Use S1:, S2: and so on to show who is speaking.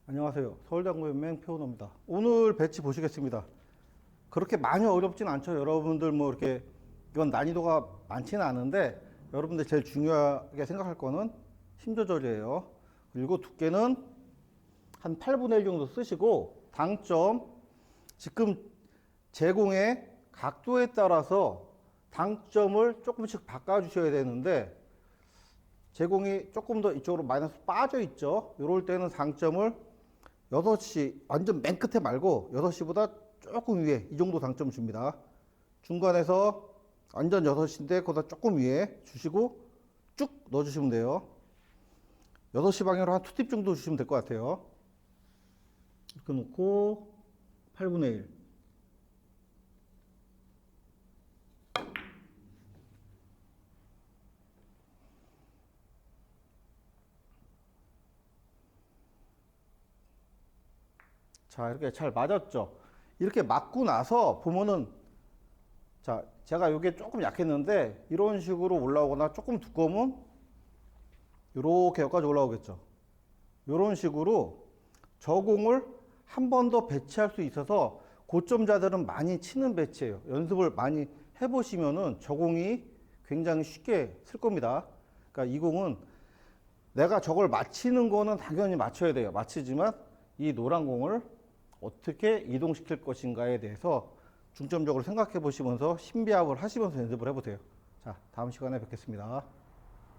S1: 안녕하세요. 서울당구연맹 표은호입니다. 오늘 배치 보시겠습니다. 그렇게 많이 어렵진 않죠. 여러분들 뭐 이렇게 이건 난이도가 많지는 않은데 여러분들 제일 중요하게 생각할 거는 힘 조절이에요. 그리고 두께는 한 8분의 1 정도 쓰시고 당점 지금 제공의 각도에 따라서 당점을 조금씩 바꿔 주셔야 되는데 제공이 조금 더 이쪽으로 마이너스 빠져 있죠. 이럴 때는 당점을 6시 완전 맨 끝에 말고 6시보다 조금 위에 이 정도 당점 줍니다. 중간에서 완전 6시인데 그보다 조금 위에 주시고 쭉 넣어주시면 돼요. 6시 방향으로 한 2팁 정도 주시면 될 것 같아요. 이렇게 놓고 8분의 1. 자, 이렇게 잘 맞았죠? 이렇게 맞고 나서 보면은, 자, 제가 이게 조금 약했는데, 이런 식으로 올라오거나 조금 두꺼우면, 이렇게 여기까지 올라오겠죠? 이런 식으로 저공을 한 번 더 배치할 수 있어서, 고점자들은 많이 치는 배치예요. 연습을 많이 해보시면은 저공이 굉장히 쉽게 쓸 겁니다. 그러니까 이 공은 내가 저걸 맞히는 거는 당연히 맞춰야 돼요. 맞히지만 이 노란 공을 어떻게 이동시킬 것인가에 대해서 중점적으로 생각해 보시면서 신비합을 하시면서 연습을 해보세요. 자, 다음 시간에 뵙겠습니다.